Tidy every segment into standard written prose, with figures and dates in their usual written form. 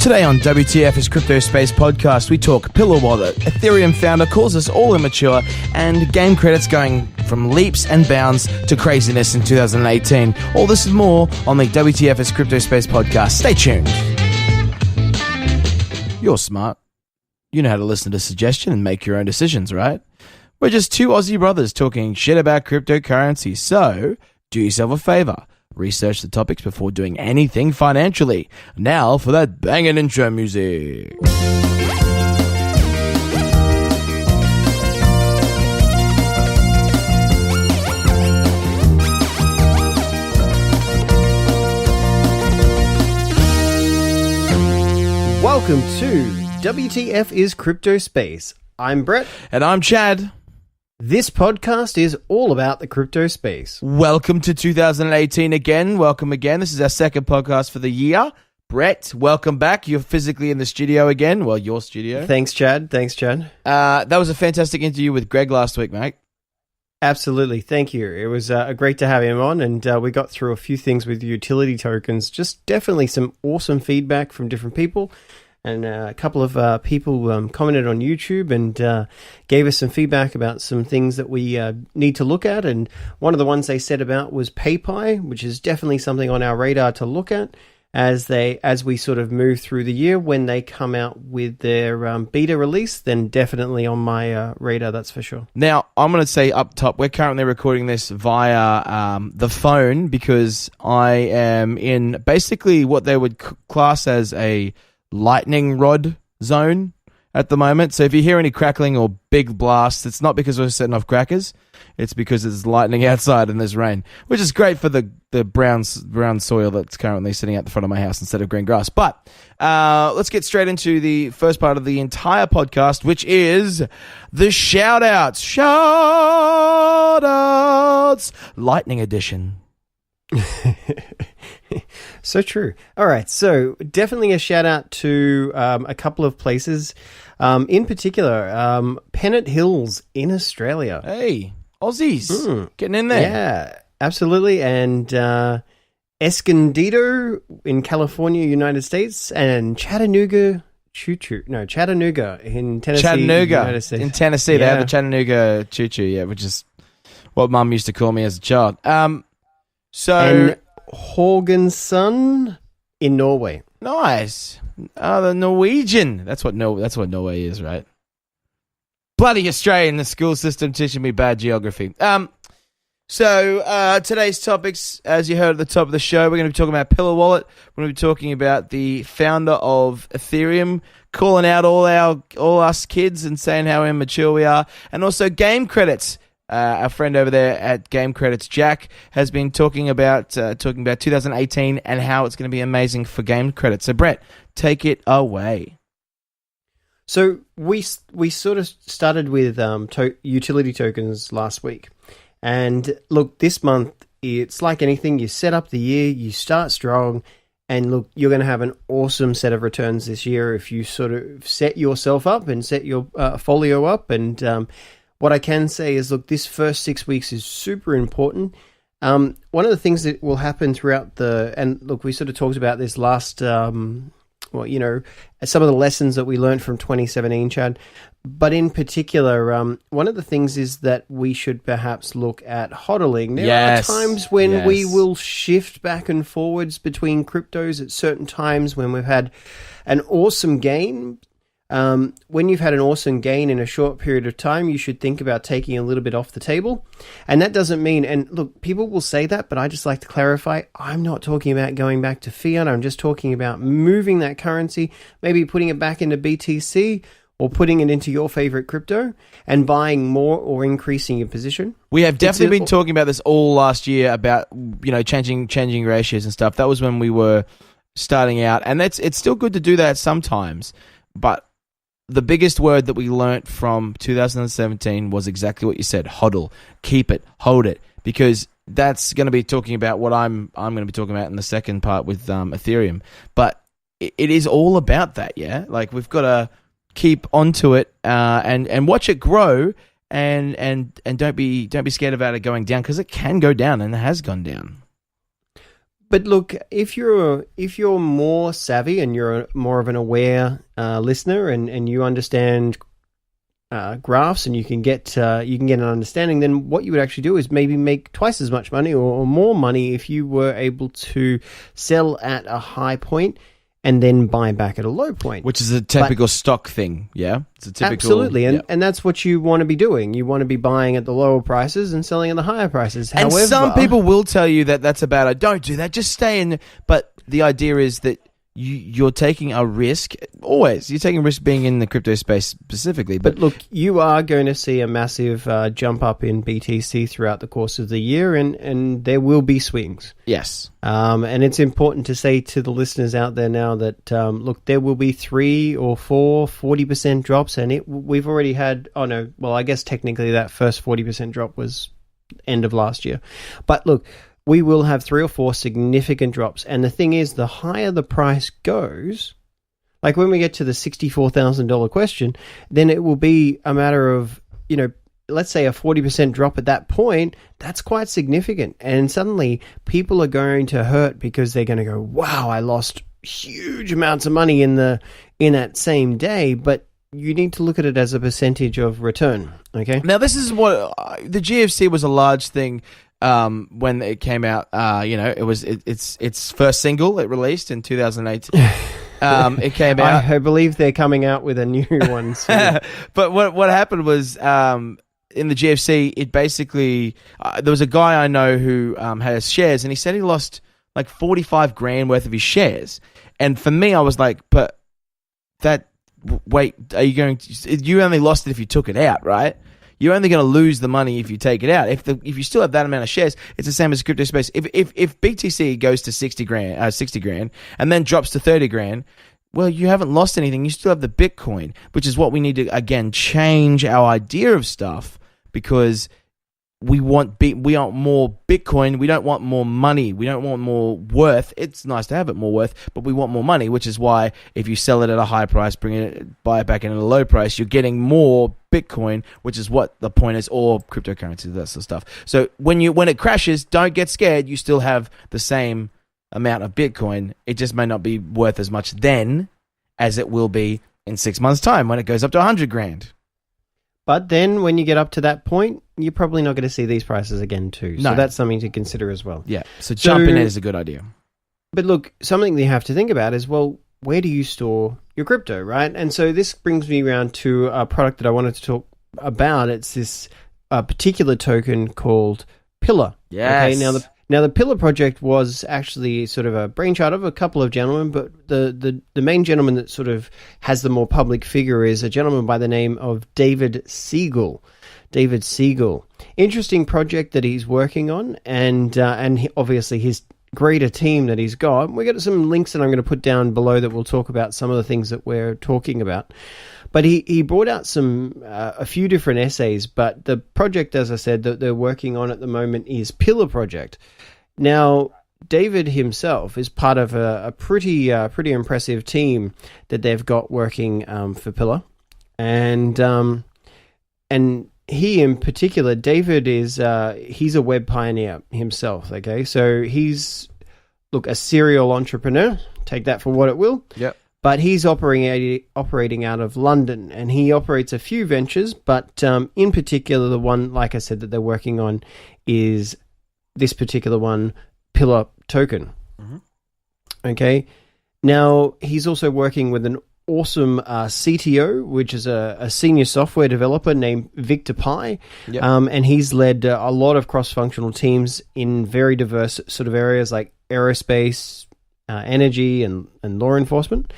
Today on WTF is Crypto Space Podcast, we talk Pillar Wallet, Ethereum founder calls us all immature, and game credits going from leaps and bounds to craziness in 2018. All this and more on the WTF is Crypto Space Podcast. Stay tuned. You're smart. You know how to listen to suggestion and make your own decisions, right? We're just two Aussie brothers talking shit about cryptocurrency, so do yourself a favor. Research the topics before doing anything financially. Now for that banging intro music. Welcome to WTF is Crypto Space. I'm Brett. And I'm Chad. This podcast is all about the crypto space. Welcome to 2018 again. Welcome again. This is our second podcast for the year. Brett, welcome back. You're physically in the studio again. Well, your studio. Thanks, Chad. That was a fantastic interview with Greg last week, mate. Absolutely. Thank you. It was great to have him on, and we got through a few things with utility tokens. Just definitely some awesome feedback from different people. And a couple of people commented on YouTube and gave us some feedback about some things that we need to look at. And one of the ones they said about was PayPi, which is definitely something on our radar to look at as we sort of move through the year. When they come out with their beta release, then definitely on my radar, that's for sure. Now, I'm going to say up top, we're currently recording this via the phone because I am in basically what they would class as a lightning rod zone at the moment. So if you hear any crackling or big blasts, it's not because we're setting off crackers. It's because there's lightning outside and there's rain, which is great for the brown soil that's currently sitting at the front of my house instead of green grass. But let's get straight into the first part of the entire podcast, which is the shout-outs. Shout-outs! Lightning edition. So true. All right, so definitely a shout out to a couple of places, in particular, Pennant Hills in Australia. Hey, Aussies, getting in there. Yeah, absolutely. And Escondido in California, United States, and Chattanooga in Tennessee, United States. In Tennessee, they have the Chattanooga Choo Choo, yeah, which is what Mum used to call me as a child. And Haugesund in Norway. Nice. The Norwegian. That's what Norway is, right? Bloody Australian, the school system teaching me bad geography. So today's topics, as you heard at the top of the show, we're going to be talking about Pillar Wallet. We're going to be talking about the founder of Ethereum, calling out all us kids and saying how immature we are, and also game credits. Our friend over there at Game Credits, Jack, has been talking about 2018 and how it's going to be amazing for game credits. So, Brett, take it away. So we sort of started with utility tokens last week, and look, this month it's like anything. You set up the year, you start strong, and look, you're going to have an awesome set of returns this year if you sort of set yourself up and set your folio up. And what I can say is, look, this first 6 weeks is super important. One of the things that will happen throughout and look, we sort of talked about this last, some of the lessons that we learned from 2017, Chad. But in particular, one of the things is that we should perhaps look at hodling. There are times when we will shift back and forwards between cryptos at certain times when we've had an awesome gain. When you've had an awesome gain in a short period of time, you should think about taking a little bit off the table. And that doesn't mean, and look, people will say that, but I just like to clarify, I'm not talking about going back to fiat. I'm just talking about moving that currency, maybe putting it back into BTC or putting it into your favorite crypto and buying more or increasing your position. We have definitely been talking about this all last year about, changing ratios and stuff. That was when we were starting out, and it's still good to do that sometimes, but the biggest word that we learnt from 2017 was exactly what you said: hodl. Keep it, hold it, because that's going to be talking about what I'm going to be talking about in the second part with Ethereum. But it is all about that, yeah. Like, we've got to keep onto it and watch it grow, and don't be scared about it going down, because it can go down and it has gone down. But look, if you're more savvy and you're more of an aware listener, and you understand graphs, and you can get an understanding, then what you would actually do is maybe make twice as much money or more money if you were able to sell at a high point and then buy back at a low point. Which is a typical stock thing, yeah? It's a typical, absolutely, and that's what you want to be doing. You want to be buying at the lower prices and selling at the higher prices. And However, some people will tell you that that's a bad idea. Don't do that, just stay in. But the idea is that you're taking a risk, always. You're taking a risk being in the crypto space specifically. But look, you are going to see a massive jump up in BTC throughout the course of the year, and there will be swings. Yes. And it's important to say to the listeners out there now that, look, there will be 3 or 4 40% drops, and we've already had, I guess technically that first 40% drop was end of last year. But look, we will have 3 or 4 significant drops. And the thing is, the higher the price goes, like when we get to the $64,000 question, then it will be a matter of, let's say a 40% drop at that point. That's quite significant. And suddenly people are going to hurt because they're going to go, wow, I lost huge amounts of money in that same day. But you need to look at it as a percentage of return. Okay. Now, this is what the GFC was a large thing. When it came out, it was its first single it released in 2008. It came out. I believe they're coming out with a new one soon. But what happened was, in the GFC, it basically there was a guy I know who has shares, and he said he lost like 45 grand worth of his shares. And for me, I was like, but wait, are you going to? You only lost it if you took it out, right? You're only going to lose the money if you take it out. If you still have that amount of shares, it's the same as crypto space. If BTC goes to 60 grand, and then drops to 30 grand, well, you haven't lost anything. You still have the Bitcoin, which is what we need to again change our idea of stuff, because we want more Bitcoin. We don't want more money. We don't want more worth. It's nice to have it more worth, but we want more money, which is why if you sell it at a high price, buy it back in at a low price, you're getting more Bitcoin, which is what the point is, or cryptocurrencies, that sort of stuff. So when it crashes, don't get scared. You still have the same amount of Bitcoin. It just may not be worth as much then as it will be in 6 months' time when it goes up to 100 grand. But then when you get up to that point, you're probably not going to see these prices again too. So that's something to consider as well. Yeah, so jumping in is a good idea. But look, something that you have to think about is, well, where do you store your crypto, right? And so this brings me around to a product that I wanted to talk about. It's this particular token called Pillar. Yes. Okay, now the Pillar project was actually sort of a brainchild of a couple of gentlemen, but the main gentleman that sort of has the more public figure is a gentleman by the name of David Siegel. David Siegel. Interesting project that he's working on, and obviously his greater team that he's got. We got some links that I'm going to put down below that will talk about some of the things that we're talking about. But he brought out a few different essays, but the project, as I said, that they're working on at the moment is Pillar Project. Now, David himself is part of a pretty impressive team that they've got working for Pillar, and he in particular, David he's a web pioneer himself. Okay, so he's a serial entrepreneur. Take that for what it will. Yep. But he's operating out of London, and he operates a few ventures, but in particular, the one, like I said, that they're working on is this particular one, Pillar Token. Mm-hmm. Okay. Now, he's also working with an awesome CTO, which is a senior software developer named Victor Pai. Yep. And he's led a lot of cross-functional teams in very diverse sort of areas like aerospace, energy, and law enforcement.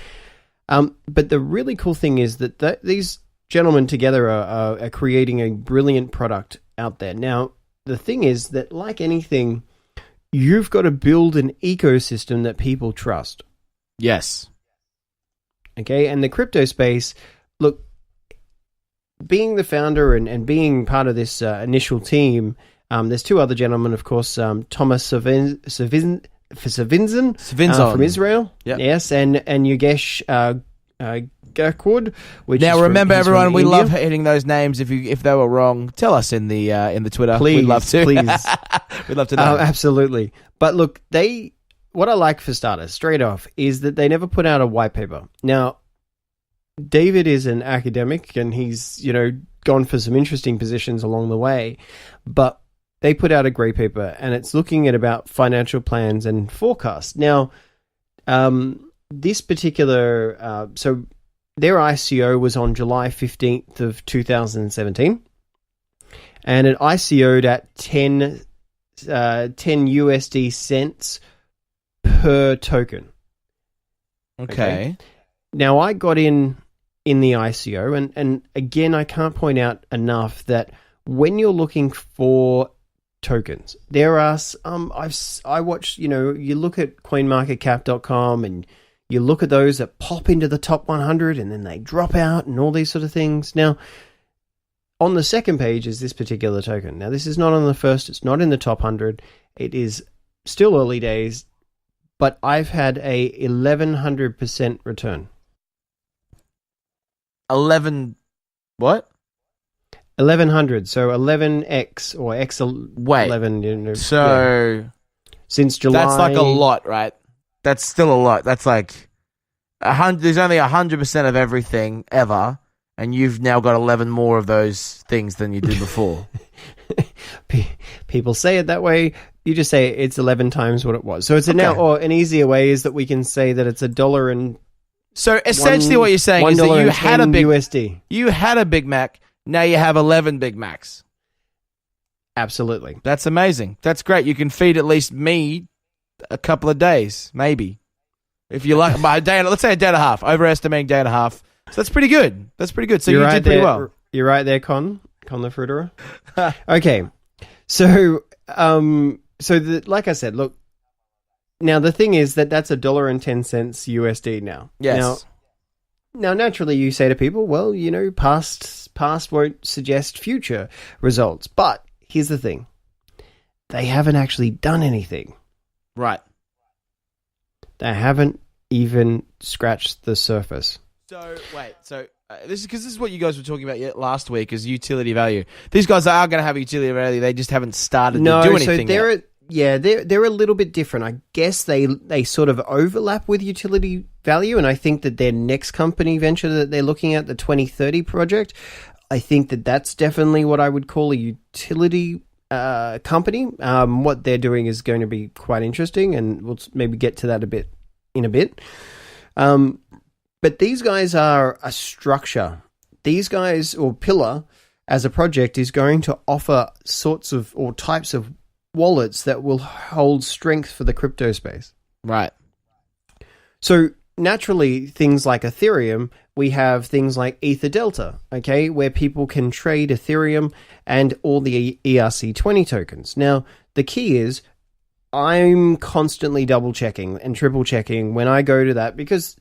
But the really cool thing is that these gentlemen together are creating a brilliant product out there. Now, the thing is that, like anything, you've got to build an ecosystem that people trust. Yes. Okay, and the crypto space, look, being the founder and being part of this initial team, there's two other gentlemen, of course, Thomas Savinzin from Israel. Yep. Yes, and Yogesh Gakwad. Now, remember, everyone, we love hitting those names. If they were wrong, tell us in the Twitter. Please, we'd love to. Please. We'd love to know. Absolutely. But look, they what I like for starters, straight off, is that they never put out a white paper. Now, David is an academic and he's, gone for some interesting positions along the way, but they put out a grey paper and it's looking at about financial plans and forecasts. Now, this particular, so their ICO was on July 15th of 2017 and it ICO'd at 10 USD cents per token. Okay. Now, I got in the ICO, and again, I can't point out enough that when you're looking for tokens, there are I watch, you look at coinmarketcap.com and you look at those that pop into the top 100 and then they drop out and all these sort of things. Now, on the second page is this particular token. Now, this is not on the first, it's not in the top 100. It is still early days, but I've had a 1100% return. 11 what? 1100, so 11x or x11. Wait, so since July, that's like a lot, right? That's still a lot. That's like 100. There's only 100% of everything ever, and you've now got 11 more of those things than you did before. People say it that way. You just say it's 11 times what it was. So it's now, or an easier way is that we can say that it's $1 and. So essentially, what you're saying is that you had a big USD. You had a Big Mac. Now you have 11 Big Macs. Absolutely. That's amazing. That's great. You can feed at least me a couple of days, maybe, if you like. By a day, let's say a day and a half. Overestimating day and a half. So that's pretty good. That's pretty good. So you did pretty well. You're right there, Con the Fruiterer. Okay. So, like I said, look. Now, the thing is that's $1.10 USD now. Yes. Now, naturally, you say to people, well, past won't suggest future results. But here's the thing. They haven't actually done anything. Right. They haven't even scratched the surface. So, wait. So, this is what you guys were talking about last week is utility value. These guys are going to have utility value. They just haven't started to do anything yet. Yeah, they're a little bit different. I guess they sort of overlap with utility value, and I think that their next company venture that they're looking at, the 2030 project, I think that that's definitely what I would call a utility company. What they're doing is going to be quite interesting, and we'll maybe get to that in a bit. But these guys are a structure. These guys, or Pillar, as a project, is going to offer sorts of or types of wallets that will hold strength for the crypto space. Right. So naturally, things like Ethereum, we have things like ETH Delta, okay, where people can trade Ethereum and all the ERC20 tokens. Now, the key is I'm constantly double checking and triple checking when I go to that because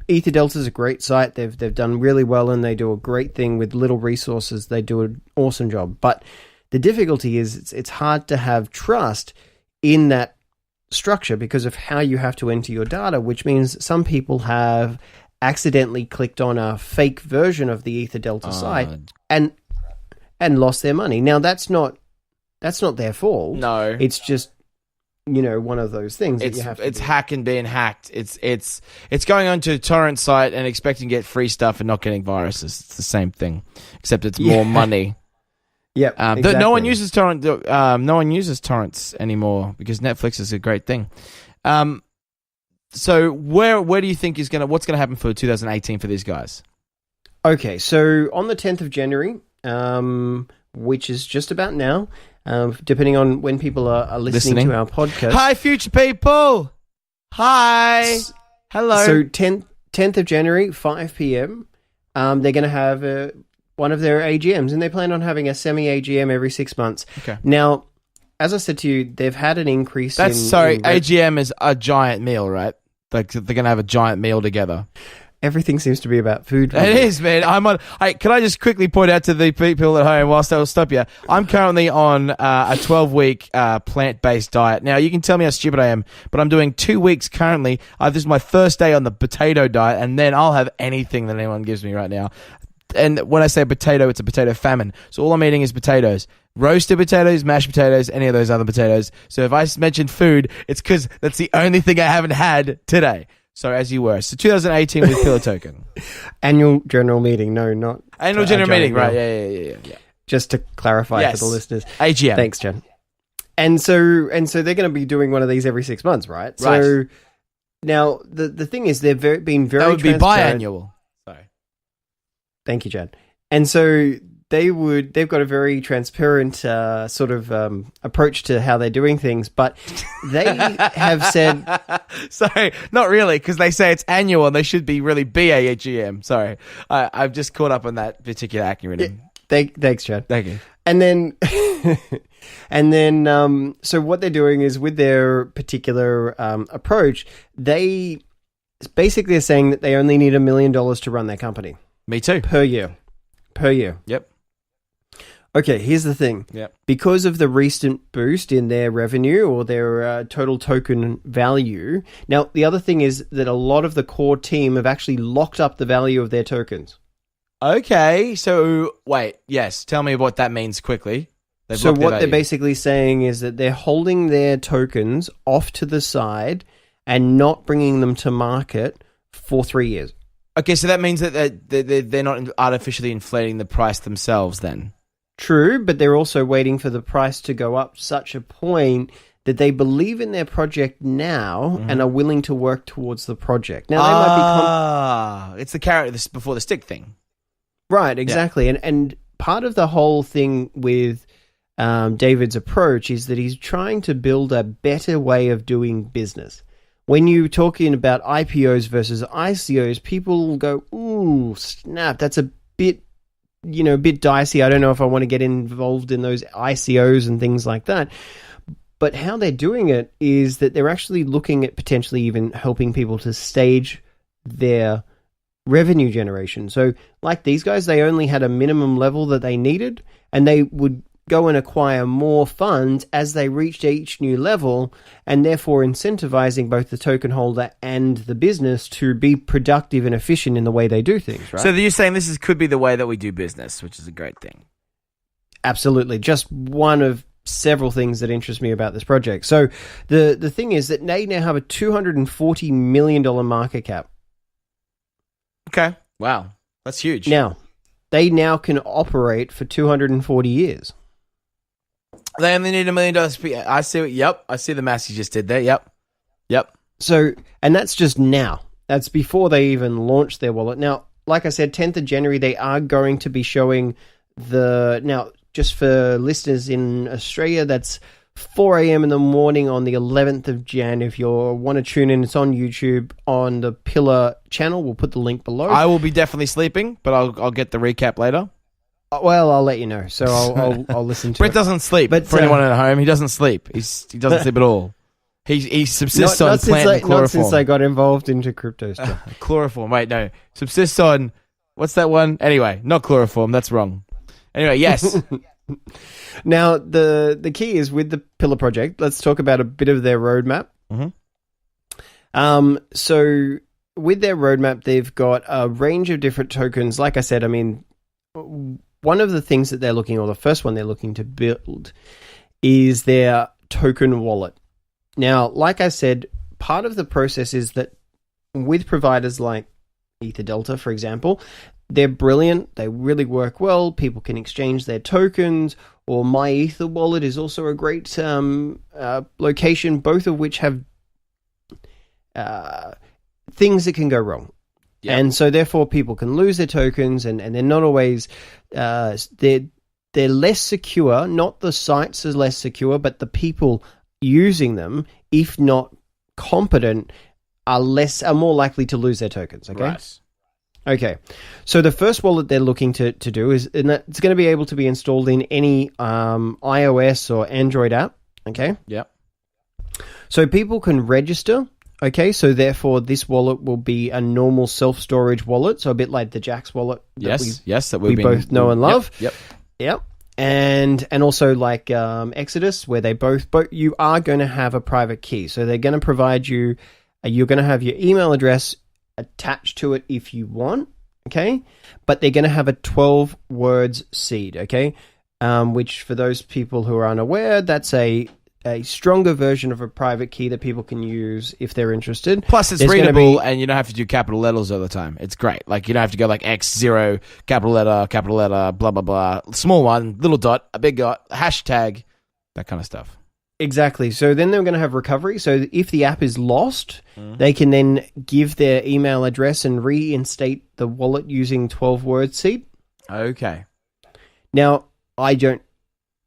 ETH Delta is a great site. They've done really well and they do a great thing with little resources. They do an awesome job. But the difficulty is it's hard to have trust in that structure because of how you have to enter your data, which means some people have accidentally clicked on a fake version of the ETH Delta site and lost their money. Now that's not their fault. No, it's just one of those things that you have to it's hacking being hacked. It's going onto a torrent site and expecting to get free stuff and not getting viruses. It's the same thing, except it's more money. Yep. Exactly. No one uses torrent. No one uses torrents anymore because Netflix is a great thing. So where do you think what's gonna happen for 2018 for these guys? Okay, so on the 10th of January, which is just about now, depending on when people are listening to our podcast. Hi, future people. Hi. Hello. So 10th of January, 5 p.m. They're going to have one of their AGMs, and they plan on having a semi-AGM every 6 months. Okay. Now, as I said to you, they've had an increase AGM is a giant meal, right? Like they're going to have a giant meal together. Everything seems to be about food. It is, man. Can I just quickly point out to the people at home whilst I will stop you? I'm currently on a 12-week plant-based diet. Now, you can tell me how stupid I am, but I'm doing 2 weeks currently. This is my first day on the potato diet, and then I'll have anything that anyone gives me right now. and when I say potato, it's a potato famine. So all I'm eating is potatoes. Roasted potatoes, mashed potatoes, any of those other potatoes. So if I mentioned food, it's because that's the only thing I haven't had today. So as you were. So 2018 with Pillar Token. Annual general meeting. No, not... Annual general meeting, right. Yeah. Just to clarify for the listeners. AGM. Thanks, Jen. And so they're going to be doing one of these every 6 months, right? Right. So now the thing is they've been very That would be transparent. biannual. Sorry. Thank you, Jen. And so they've got a very transparent sort of approach to how they're doing things, but they have said... Sorry, not really, because they say it's annual and they should be really BAGM. Sorry. I've just caught up on that particular acronym. Thanks, Chad. Thank you. And then, so what they're doing is with their particular approach, they basically are saying that they only need $1 million to run their company. Me too. Per year. Yep. Okay, here's the thing. Yep. Because of the recent boost in their revenue or their total token value. Now, the other thing is that a lot of the core team have actually locked up the value of their tokens. Okay, so wait, yes, tell me what that means quickly. So what they're basically saying is that they're holding their tokens off to the side and not bringing them to market for 3 years. Okay, so that means that they're not artificially inflating the price themselves then? True, but they're also waiting for the price to go up such a point that they believe in their project now and are willing to work towards the project. Now, they might be... it's the carrot before the stick thing. Right, exactly. Yeah. And part of the whole thing with David's approach is that he's trying to build a better way of doing business. When you're talking about IPOs versus ICOs, people go, ooh, snap, that's a bit dicey. I don't know if I want to get involved in those ICOs and things like that. But how they're doing it is that they're actually looking at potentially even helping people to stage their revenue generation. So like these guys, they only had a minimum level that they needed, and they would go and acquire more funds as they reached each new level, and therefore incentivizing both the token holder and the business to be productive and efficient in the way they do things, right? So you're saying this could be the way that we do business, which is a great thing. Absolutely. Just one of several things that interest me about this project. So the thing is that they now have a $240 million market cap. Okay. Wow. That's huge. Now, they now can operate for 240 years. They only need $1 million. I see. Yep. I see the maths you just did there. Yep. So, and that's just now. That's before they even launch their wallet. Now, like I said, 10th of January, they are going to be showing now, just for listeners in Australia, that's 4 a.m. in the morning on the 11th of Jan. If you want to tune in, it's on YouTube on the Pillar channel. We'll put the link below. I will be definitely sleeping, but I'll get the recap later. Well, I'll let you know. So I'll listen to Brett it. doesn't sleep. But for anyone at home, he doesn't sleep. He doesn't sleep at all. He subsists on plant and chloroform. Not since I got involved into crypto stuff. Chloroform. Wait, no. Subsists on... What's that one? Anyway, not chloroform. That's wrong. Anyway, yes. Now, the key is with the Pillar project. Let's talk about a bit of their roadmap. Mm-hmm. So with their roadmap, they've got a range of different tokens. Like I said, I mean, one of the things that the first one they're looking to build is their token wallet. Now, like I said, part of the process is that with providers like ETH Delta, for example, they're brilliant. They really work well. People can exchange their tokens, or My Ether wallet is also a great location, both of which have things that can go wrong. Yep. And so therefore people can lose their tokens, and they're not always, they're less secure. Not the sites are less secure, but the people using them, if not competent, are more likely to lose their tokens. Okay. Right. Okay. So the first wallet they're looking to do is, and it's going to be able to be installed in any iOS or Android app. Okay. Yep. So people can register. Okay, so therefore this wallet will be a normal self-storage wallet, so a bit like the Jax wallet that we both know and love. Yep. And also like Exodus, where they both you are going to have a private key. So they're going to provide you, you're going to have your email address attached to it if you want, okay? But they're going to have a 12 words seed, okay? Which, for those people who are unaware, that's a stronger version of a private key that people can use if they're interested. Plus, it's readable, and you don't have to do capital letters all the time. It's great. Like, you don't have to go like X0, capital letter, blah, blah, blah. Small one, little dot, a big dot, hashtag, that kind of stuff. Exactly. So then they're going to have recovery. So if the app is lost, they can then give their email address and reinstate the wallet using 12-word seed. Okay. Now, I don't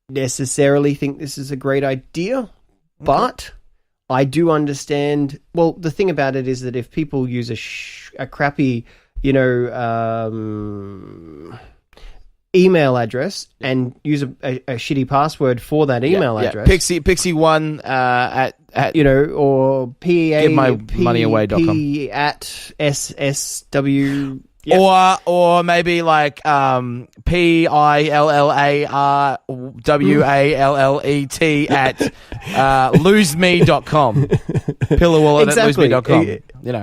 necessarily think this is a great idea, but I do understand. Well, the thing about it is that if people use a crappy, email address and use a shitty password for that email address, Pixie1 at or givemymoneyaway.com at SSW. Yep. Or maybe like PILLARWALLET at loseme.com. Pillar wallet at loseme.com.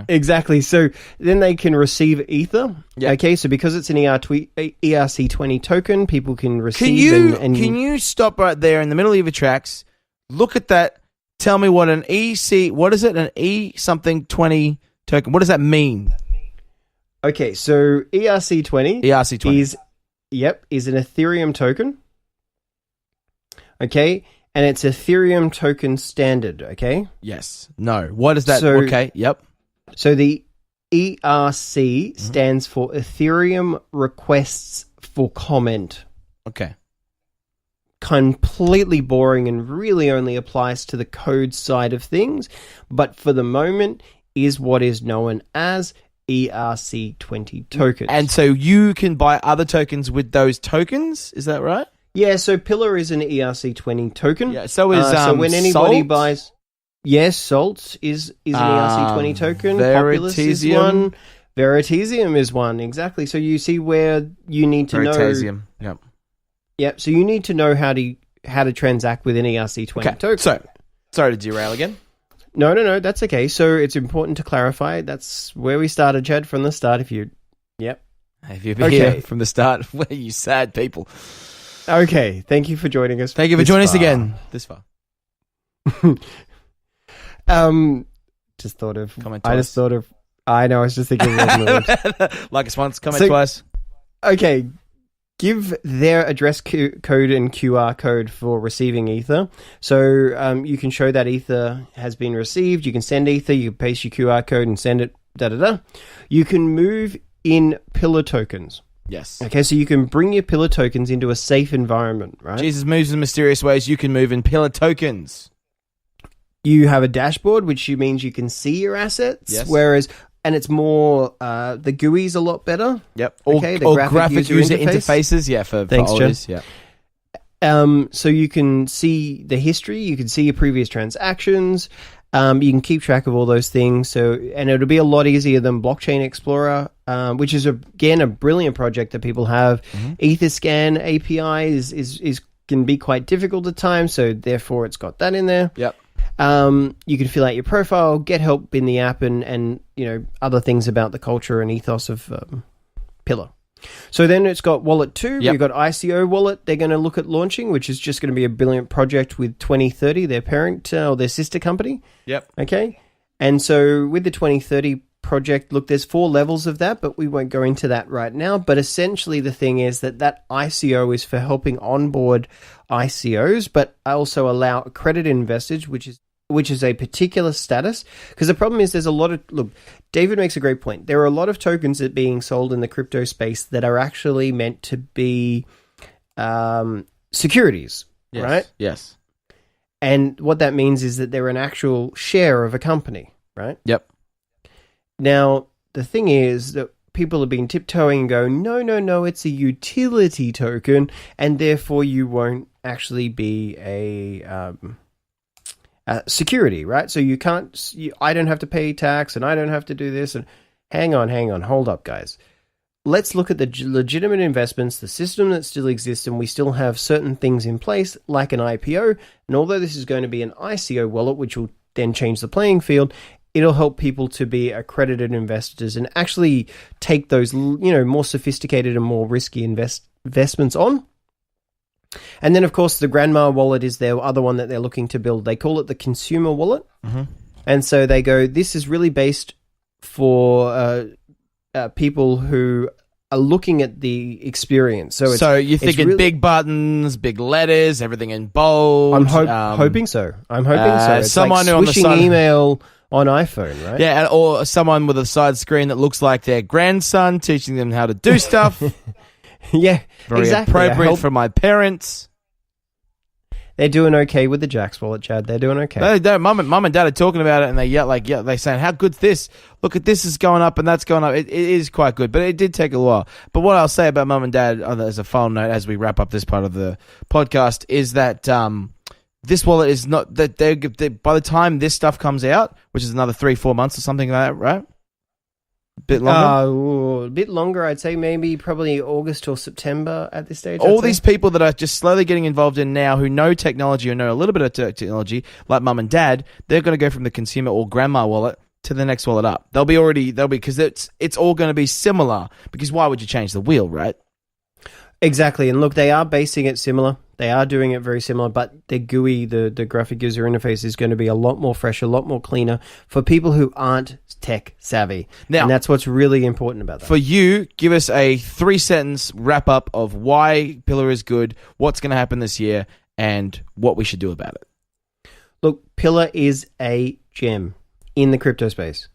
Exactly. So then they can receive Ether. Yep. Okay, so because it's an ERC20 token, people can receive Can you stop right there in the middle of your tracks, look at that, tell me what an what is it? An E something 20 token. What does that mean? Okay, so ERC20 is an Ethereum token. Okay, and it's Ethereum token standard, okay? Yes. No. What is that? Okay, yep. So the ERC stands for Ethereum Requests for Comment. Okay. Completely boring and really only applies to the code side of things, but for the moment is what is known as ERC20 tokens. And so you can buy other tokens with those tokens, is that right? Yeah, so Pillar is an ERC20 token. Yeah, so is so when anybody Salt? buys... Yes, Salt is an ERC20 token. Populous is one. Veritasium is one, exactly. So you see where you need to know... Veritasium, yep. Yep, so you need to know how to transact with an ERC20 token. So, sorry to derail again. No, that's okay. So it's important to clarify. That's where we started, Chad, from the start. If you've been here from the start, where you sad people. Okay, thank you for joining us. Thank you for joining us again this far. Just thought of... Comment twice. I know, I was just thinking... Like us once, comment twice. Okay, give their address code and QR code for receiving Ether. So you can show that Ether has been received. You can send Ether. You can paste your QR code and send it. You can move in Pillar tokens. Yes. Okay, so you can bring your Pillar tokens into a safe environment, right? Jesus moves in mysterious ways. You can move in Pillar tokens. You have a dashboard, which means you can see your assets. Yes. And it's more, the GUI's a lot better. Yep. Okay, or graphic user interfaces. Yeah, for oldies. Yeah. So you can see the history. You can see your previous transactions. You can keep track of all those things. And it'll be a lot easier than Blockchain Explorer, which is again a brilliant project that people have. Etherscan API can be quite difficult at times, so therefore it's got that in there. Yep. You can fill out your profile, get help in the app, and other things about the culture and ethos of Pillar. So then it's got Wallet 2. Yep. We've got ICO Wallet. They're going to look at launching, which is just going to be a brilliant project with 2030, their parent or their sister company. Yep. Okay. And so with the 2030 project, look, there's 4 levels of that, but we won't go into that right now. But essentially the thing is that ICO is for helping onboard ICOs, but also allow accredited investors, which is a particular status. Because the problem is there's a lot of... Look, David makes a great point. There are a lot of tokens that are being sold in the crypto space that are actually meant to be securities, yes. right? Yes. And what that means is that they're an actual share of a company, right? Yep. Now, the thing is that people have been tiptoeing and going, no, it's a utility token, and therefore you won't actually be a security, right? So you can't, I don't have to pay tax and I don't have to do this. And hang on, hold up, guys. Let's look at the legitimate investments, the system that still exists, and we still have certain things in place, like an IPO. And although this is going to be an ICO wallet, which will then change the playing field, it'll help people to be accredited investors and actually take those, more sophisticated and more risky investments on. And then, of course, the Grandma wallet is their other one that they're looking to build. They call it the consumer wallet. Mm-hmm. And so they go, this is really based for people who are looking at the experience. So you're thinking really, big buttons, big letters, everything in bold. I'm hoping so. It's someone like on the side email on iPhone, right? Yeah, or someone with a side screen that looks like their grandson teaching them how to do stuff. Yeah, very exactly. appropriate for my parents. They're doing okay with the Jax wallet, Chad. They're doing okay. Mum and Dad are talking about it, and they're saying, "How good's this? Look at this is going up, and that's going up." It is quite good, but it did take a while. But what I'll say about Mum and Dad, as a final note, as we wrap up this part of the podcast, is that this wallet is not that they by the time this stuff comes out, which is another 3-4 months or something like that, right? Bit longer? A bit longer, I'd say maybe probably August or September at this stage. All these people that are just slowly getting involved in now who know technology or know a little bit of technology, like Mum and Dad, they're going to go from the consumer or grandma wallet to the next wallet up. They'll be because it's all going to be similar, because why would you change the wheel, right? Exactly. And look, they are basing it similar. They are doing it very similar, but the GUI, the graphic user interface, is going to be a lot more fresh, a lot more cleaner for people who aren't tech savvy. Now, and that's what's really important about that. For you, give us a 3-sentence wrap up of why Pillar is good, what's going to happen this year, and what we should do about it. Look, Pillar is a gem in the crypto space.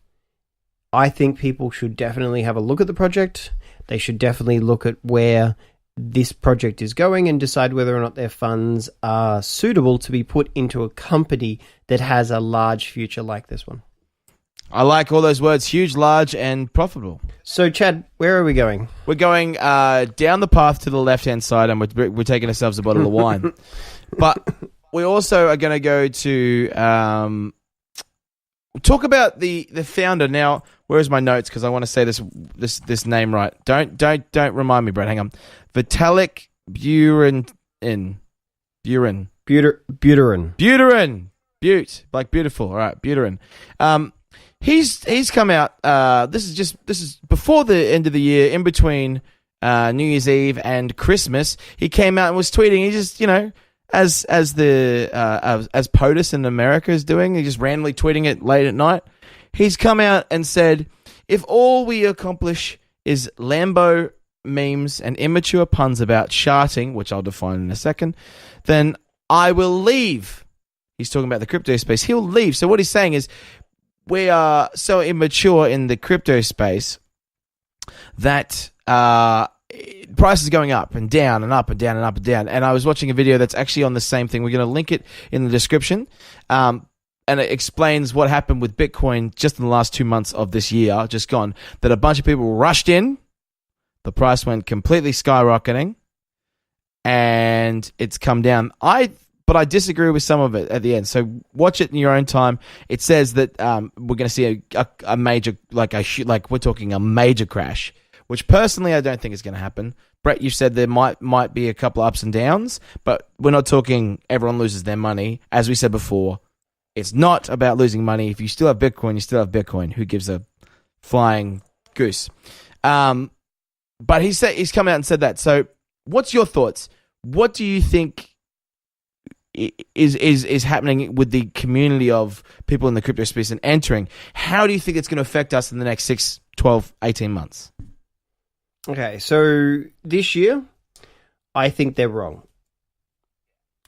I think people should definitely have a look at the project. They should definitely look at where this project is going and decide whether or not their funds are suitable to be put into a company that has a large future like this one. I like all those words: huge, large, and profitable. So, Chad, where are we going? We're going down the path to the left-hand side, and we're taking ourselves a bottle of wine. But we also are going to go to talk about the founder. Now, where's my notes? Because I want to say this name right. Don't remind me, Brett. Hang on. Vitalik Buterin. Like beautiful. All right, Buterin. He's come out. This is before the end of the year, in between New Year's Eve and Christmas. He came out and was tweeting. He just, as POTUS in America is doing, he just randomly tweeting it late at night. He's come out and said, "If all we accomplish is Lambo memes and immature puns about sharting, which I'll define in a second, then I will leave." He's talking about the crypto space. He'll leave. So what he's saying is, we are so immature in the crypto space that prices going up and down and up and down and up and down. And I was watching a video that's actually on the same thing. We're going to link it in the description. And it explains what happened with Bitcoin just in the last 2 months of this year, just gone, that a bunch of people rushed in. The price went completely skyrocketing, and it's come down. But I disagree with some of it at the end. So watch it in your own time. It says that we're going to see a major, we're talking a major crash, which personally I don't think is going to happen. Brett, you said there might be a couple of ups and downs, but we're not talking everyone loses their money. As we said before, it's not about losing money. If you still have Bitcoin, you still have Bitcoin. Who gives a flying goose? But he's come out and said that. So what's your thoughts? What do you think is happening with the community of people in the crypto space and entering? How do you think it's going to affect us in the next 6, 12, 18 months? Okay, so this year, I think they're wrong.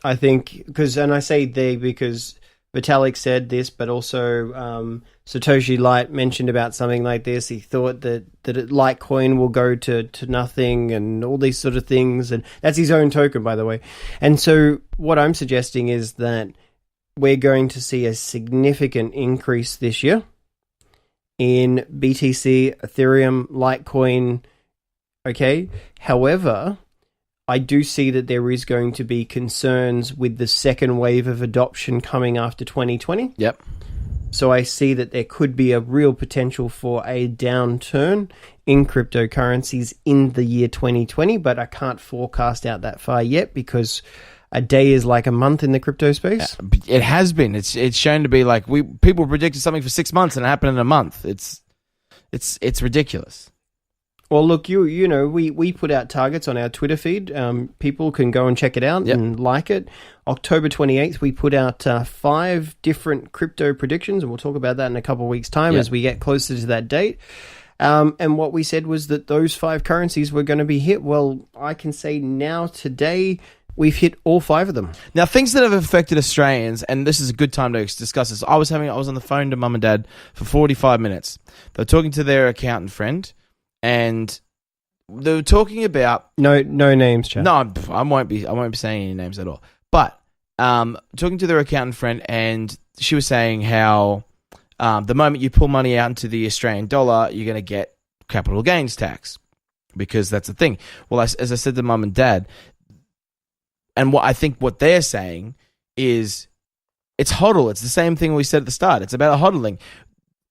I think, and I say they because Vitalik said this, but also Satoshi Light mentioned about something like this. He thought that Litecoin will go to nothing and all these sort of things. And that's his own token, by the way. And so what I'm suggesting is that we're going to see a significant increase this year in BTC, Ethereum, Litecoin. Okay. However, I do see that there is going to be concerns with the second wave of adoption coming after 2020. Yep. So I see that there could be a real potential for a downturn in cryptocurrencies in the year 2020, but I can't forecast out that far yet because a day is like a month in the crypto space? It has been. It's shown to be like people predicted something for 6 months and it happened in a month. It's ridiculous. Well, look, you know, we put out targets on our Twitter feed. People can go and check it out and like it. October 28th, we put out 5 different crypto predictions, and we'll talk about that in a couple of weeks' time as we get closer to that date. And what we said was that those 5 currencies were going to be hit. Well, I can say now, today, we've hit all 5 of them. Now, things that have affected Australians, and this is a good time to discuss this. I was on the phone to mum and dad for 45 minutes. They were talking to their accountant friend, and they were talking about no names, Chad. No, I won't be saying any names at all. But talking to their accountant friend, and she was saying how the moment you pull money out into the Australian dollar, you're going to get capital gains tax because that's the thing. Well, as I said to mum and dad, and what they're saying is it's hodl. It's the same thing we said at the start. It's about hodling.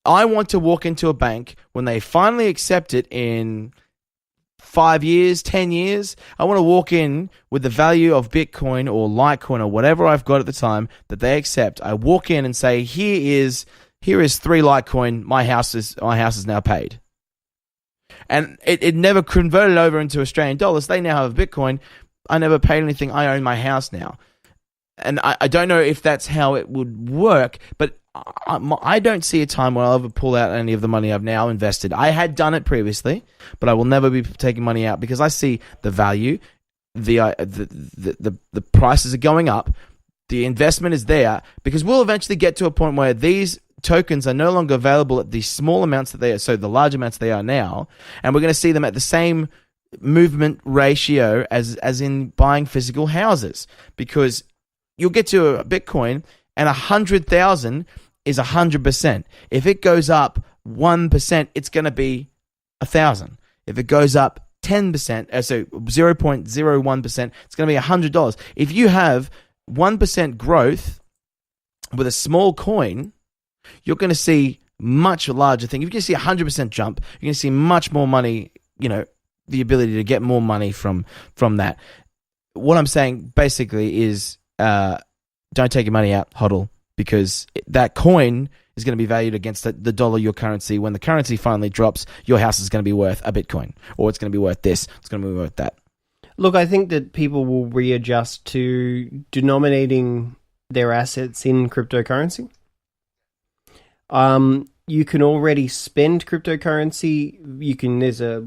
I want to walk into a bank when they finally accept it in 5 years, 10 years. I want to walk in with the value of Bitcoin or Litecoin or whatever I've got at the time that they accept. I walk in and say, here is 3 Litecoin. My house is now paid. And it never converted over into Australian dollars. They now have Bitcoin. I never paid anything. I own my house now. And I don't know if that's how it would work, but I don't see a time when I'll ever pull out any of the money I've now invested. I had done it previously, but I will never be taking money out because I see the value, the prices are going up, the investment is there, because we'll eventually get to a point where these tokens are no longer available at the small amounts that they are, so the large amounts they are now, and we're going to see them at the same movement ratio as in buying physical houses, because you'll get to a Bitcoin and 100,000 is 100%. If it goes up 1%, it's going to be 1,000. If it goes up 10%, so 0.01%, it's going to be $100. If you have 1% growth with a small coin, you're going to see much larger things. If you can see 100% jump, you're going to see much more money, the ability to get more money from that. What I'm saying basically is don't take your money out, hodl, because that coin is going to be valued against the dollar, your currency. When the currency finally drops, your house is going to be worth a Bitcoin, or it's going to be worth this, it's going to be worth that. Look, I think that people will readjust to denominating their assets in cryptocurrency. You can already spend cryptocurrency.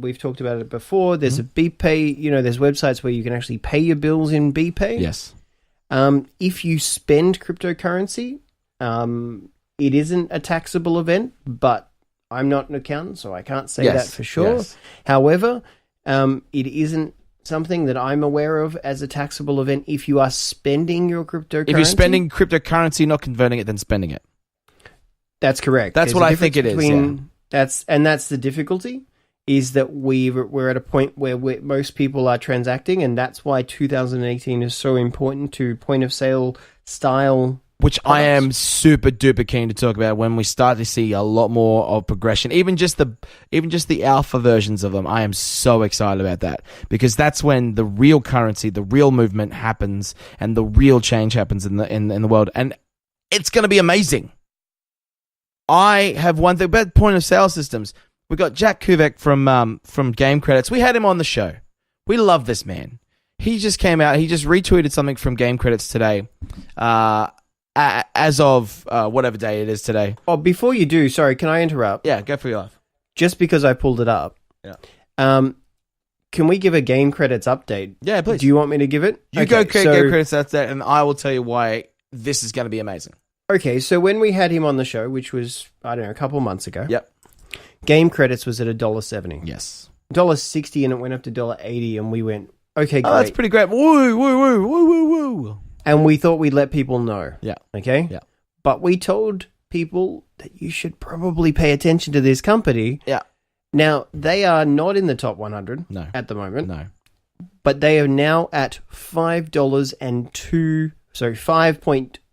We've talked about it before. There's a BPay. There's websites where you can actually pay your bills in BPay. Yes. If you spend cryptocurrency, it isn't a taxable event, but I'm not an accountant, so I can't say that for sure. Yes. However, it isn't something that I'm aware of as a taxable event if you are spending your cryptocurrency. If you're spending cryptocurrency, not converting it, then spending it. That's correct. That's what I think it is. That's the difficulty, is that we're at a point where most people are transacting, and that's why 2018 is so important to point of sale style. Which products. I am super duper keen to talk about when we start to see a lot more of progression, even just the alpha versions of them. I am so excited about that, because that's when the real currency, the real movement happens, and the real change happens in the world, and it's going to be amazing. I have one thing about point of sale systems. We got Jack Kuvek from Game Credits. We had him on the show. We love this man. He just came out. He just retweeted something from Game Credits today, as of whatever day it is today. Oh, before you do, sorry, can I interrupt? Yeah, go for your life. Just because I pulled it up. Yeah. Can we give a Game Credits update? Yeah, please. Do you want me to give it? You go Game Credits update, and I will tell you why this is going to be amazing. Okay, so when we had him on the show, which was, I don't know, a couple of months ago. Yep. Game Credits was at $1.70. Yes. $1.60, and it went up to $1.80, and we went, okay, great. Oh, that's pretty great. Woo, woo, woo, woo, woo, woo. And we thought we'd let people know. Yeah. Okay? Yeah. But we told people that you should probably pay attention to this company. Yeah. Now, they are not in the top 100 at the moment. No. But they are now at $5.02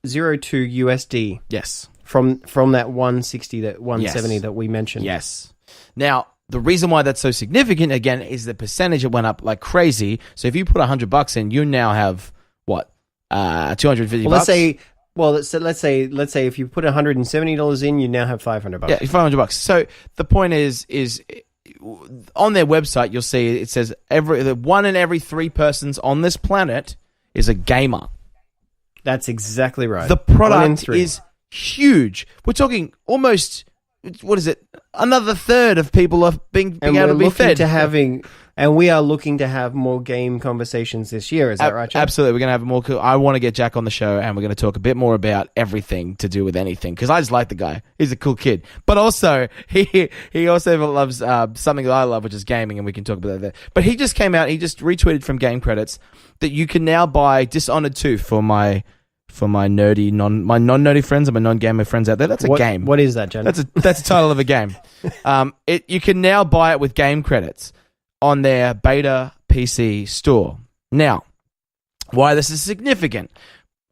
USD. Yes. From that 160, that 170 that we mentioned. Yes. Now, the reason why that's so significant, again, is the percentage it went up like crazy. So if you put $100 in, you now have, what, $250. Well, let's say if you put $170 in, you now have $500. Yeah, $500. So the point is on their website, you'll see it says one in every 3 persons on this planet is a gamer. That's exactly right. The product is huge. We're talking almost, what is it? Another third of people are being able to be fed. And we are looking to have more game conversations this year. Is that right, Jack? Absolutely. We're going to have more. I want to get Jack on the show, and we're going to talk a bit more about everything to do with anything, because I just like the guy. He's a cool kid. But also, he also loves something that I love, which is gaming, and we can talk about that. But he just came out, he just retweeted from Game Credits that you can now buy Dishonored 2 for my nerdy, non-nerdy friends and my non-gamer friends out there. That's a game. What is that, Jen? That's a title of a game. You can now buy it with Game Credits on their beta PC store. Now, why this is significant,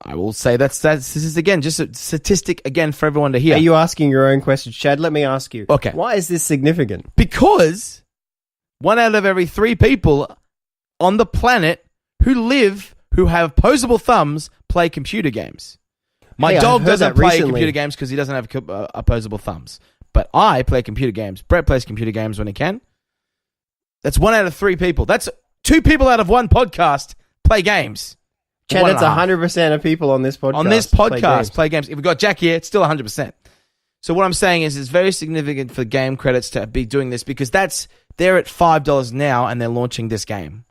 I will say this is again just a statistic again for everyone to hear. Are you asking your own question, Chad? Let me ask you. Okay. Why is this significant? Because 1 out of every 3 people on the planet who have opposable thumbs play computer games. My dog doesn't play computer games because he doesn't have opposable thumbs. But I play computer games. Brett plays computer games when he can. That's 1 out of 3 people. That's 2 people out of 1 podcast play games. Chad, that's 100% of people on this podcast. On this podcast, play games. If we've got Jack here, it's still 100%. So what I'm saying is it's very significant for Game Credits to be doing this, because they're at $5 now, and they're launching this game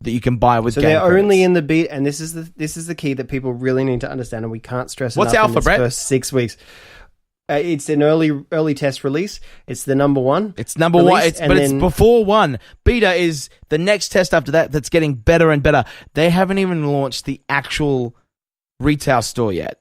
that you can buy with Game Credits. So they're only in the beta, and this is the key that people really need to understand, and we can't stress enough. What's alpha, in this Brett? First 6 weeks. It's an early test release. It's the number 1. It's number 1, it's before 1. Beta is the next test after that that's getting better and better. They haven't even launched the actual retail store yet.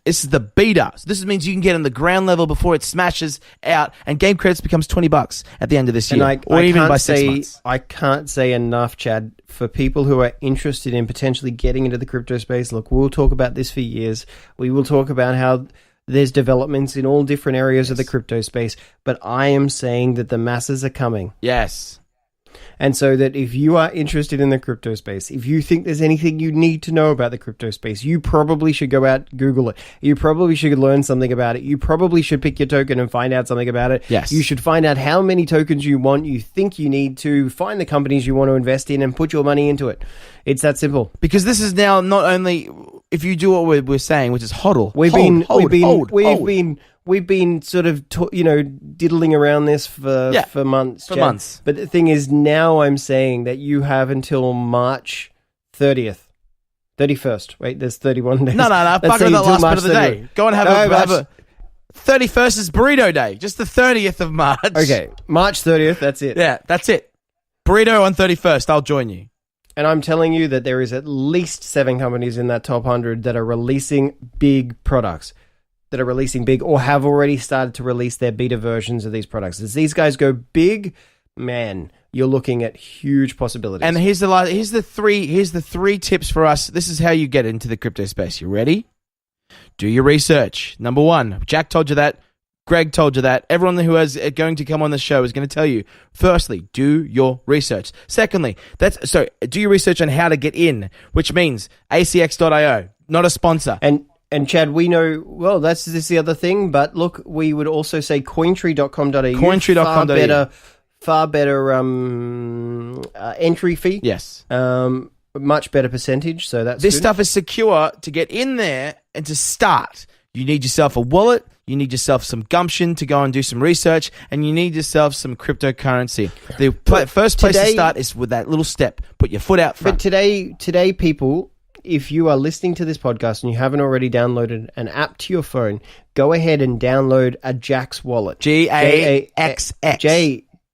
This is the beta. So this means you can get on the ground level before it smashes out, and Game Credits becomes $20 at the end of this year, or even by 6 months. I can't say enough, Chad, for people who are interested in potentially getting into the crypto space. Look, we'll talk about this for years. We will talk about how there's developments in all different areas of the crypto space, but I am saying that the masses are coming. Yes. And so that if you are interested in the crypto space, if you think there's anything you need to know about the crypto space, you probably should go out, Google it. You probably should learn something about it. You probably should pick your token and find out something about it. Yes. You should find out how many tokens you think you need to, find the companies you want to invest in, and put your money into it. It's that simple. Because this is now not only, if you do what we're saying, which is hodl. We've been sort of, diddling around this for months. Months. But the thing is, now I'm saying that you have until March 30th. 31st. Wait, there's 31 days. No. Fuck with that last bit of the day. Go and have a 31st is Burrito Day. Just the 30th of March. Okay, March 30th, that's it. Yeah, that's it. Burrito on 31st. I'll join you. And I'm telling you that there is at least 7 companies in that top 100 that are releasing big products, that are releasing big or have already started to release their beta versions of these products. As these guys go big, man, you're looking at huge possibilities. And here's the 3 tips for us. This is how you get into the crypto space. You ready? Do your research. Number 1, Jack told you that. Greg told you that. Everyone who is going to come on the show is going to tell you. Firstly, do your research. Secondly, do your research on how to get in, which means acx.io, not a sponsor. And Chad, we know, well, this is the other thing, but look, we would also say cointree.com.au. Cointree.com.au. Far better entry fee. Yes. Much better percentage, so that's This good. stuff is secure to get in there and to start. You need yourself a wallet, you need yourself some gumption to go and do some research, and you need yourself some cryptocurrency. The first place to start is with that little step. Put your foot out front. But today, people, if you are listening to this podcast and you haven't already downloaded an app to your phone, go ahead and download a Jax wallet. GAXX.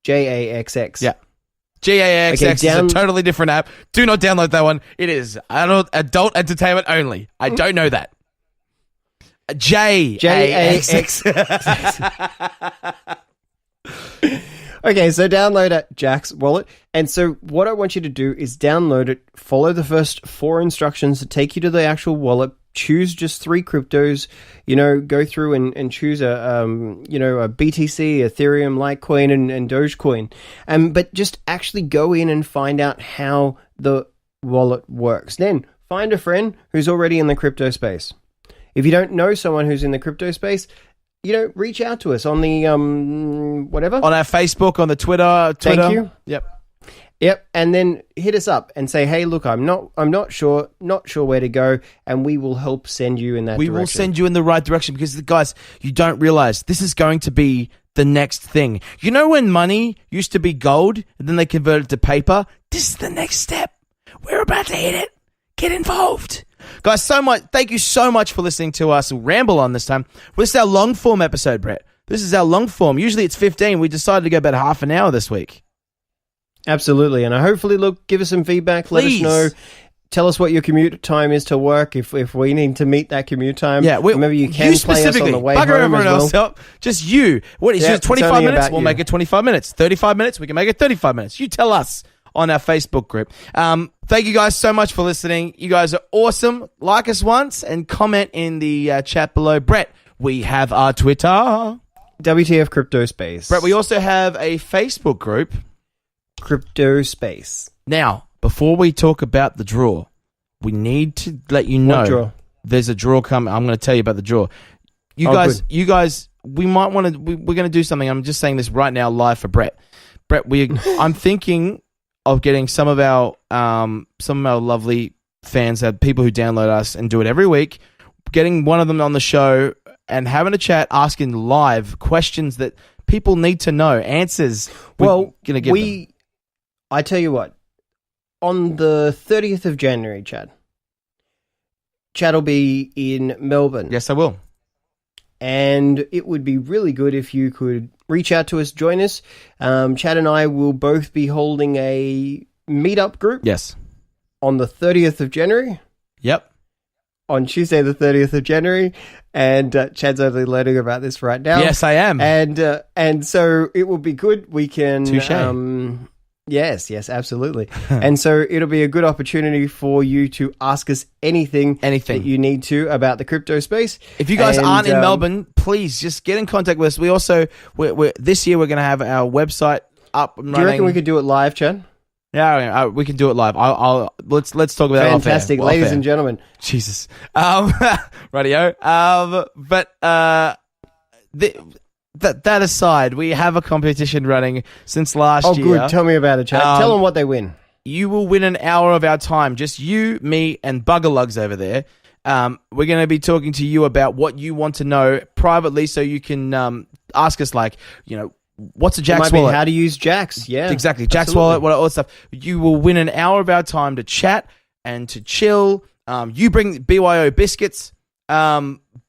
JAXX. Yeah. GAXX is a totally different app. Do not download that one. It is adult entertainment only. I don't know that. JAXX. Okay, so download a Jax wallet. And so what I want you to do is download it, follow the first 4 instructions that take you to the actual wallet, choose just 3 cryptos, go through and choose a BTC, Ethereum, Litecoin, and Dogecoin. But just actually go in and find out how the wallet works. Then find a friend who's already in the crypto space. If you don't know someone who's in the crypto space, reach out to us on the whatever. On our Facebook, on the Twitter. Thank you. Yep. And then hit us up and say, hey, look, I'm not sure where to go, and we will help send you in that direction. We will send you in the right direction because, guys, you don't realize this is going to be the next thing. You know when money used to be gold and then they converted it to paper? This is the next step. We're about to hit it. Get involved. Guys, thank you so much for listening to us ramble on this time. This is our long form episode, Brett. This is our long form. Usually it's 15. We decided to go about half an hour this week. Absolutely. And hopefully, give us some feedback. Please. Let us know. Tell us what your commute time is to work if we need to meet that commute time. Yeah, maybe you can play us on the way bugger home everyone as well. else up. Just you. What is it? 25 minutes? We'll make it 25 minutes. 35 minutes? We can make it 35 minutes. You tell us on our Facebook group. Thank you guys so much for listening. You guys are awesome. Like us once and comment in the chat below. Brett, we have our Twitter. WTF Crypto Space. Brett, we also have a Facebook group. Crypto Space. Now, before we talk about the draw, we need to let you know draw? There's a draw coming. I'm going to tell you about the draw. You guys, we might want to. We're going to do something. I'm just saying this right now, live for Brett. Brett, I'm thinking of getting some of our lovely fans, people who download us and do it every week, getting one of them on the show and having a chat, asking live questions that people need to know, answers. I tell you what, on the 30th of January, Chad will be in Melbourne. Yes, I will. And it would be really good if you could reach out to us, join us. Chad and I will both be holding a meetup group. Yes. On the 30th of January. Yep. On Tuesday, the 30th of January. And Chad's only learning about this right now. Yes, I am. And so it will be good. We can... Touché. Yes, absolutely. And so it'll be a good opportunity for you to ask us anything that you need to about the crypto space. If you guys aren't in Melbourne, please just get in contact with us. We also, this year we're going to have our website up and running. Do you reckon we could do it live, Chad? Yeah, we can do it live. Let's talk about that. Fantastic, ladies and gentlemen. Jesus, radio. That aside, we have a competition running since last year. Oh, good. Tell me about it, Chad. Tell them what they win. You will win an hour of our time. Just you, me, and Buggerlugs over there. We're going to be talking to you about what you want to know privately, so you can ask us, what's a Jax wallet? How to use Jax. Yeah, exactly. Jax wallet, all that stuff. You will win an hour of our time to chat and to chill. You bring BYO biscuits.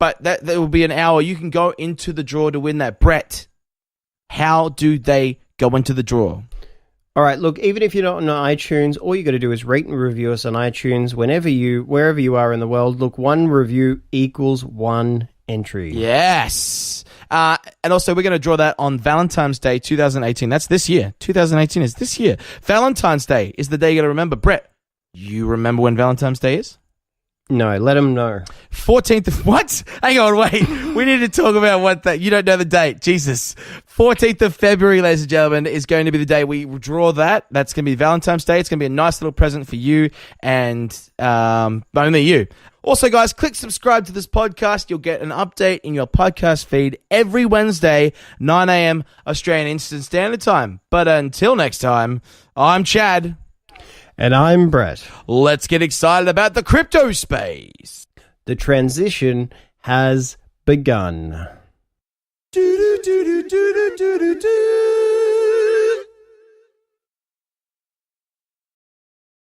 But that will be an hour. You can go into the draw to win that. Brett, how do they go into the draw? All right, look, even if you're not on iTunes, all you got to do is rate and review us on iTunes wherever wherever you are in the world. Look, one review equals one entry. Yes. And also, we're going to draw that on Valentine's Day 2018. That's this year. 2018 is this year. Valentine's Day is the day you got to remember. Brett, you remember when Valentine's Day is? No, let them know. 14th of... What? Hang on, wait. We need to talk about what that... You don't know the date. Jesus. 14th of February, ladies and gentlemen, is going to be the day we draw that. That's going to be Valentine's Day. It's going to be a nice little present for you and only you. Also, guys, click subscribe to this podcast. You'll get an update in your podcast feed every Wednesday, 9 a.m. Australian Eastern Standard Time. But until next time, I'm Chad. And I'm Brett. Let's get excited about the crypto space. The transition has begun. Do, do, do, do, do, do, do, do.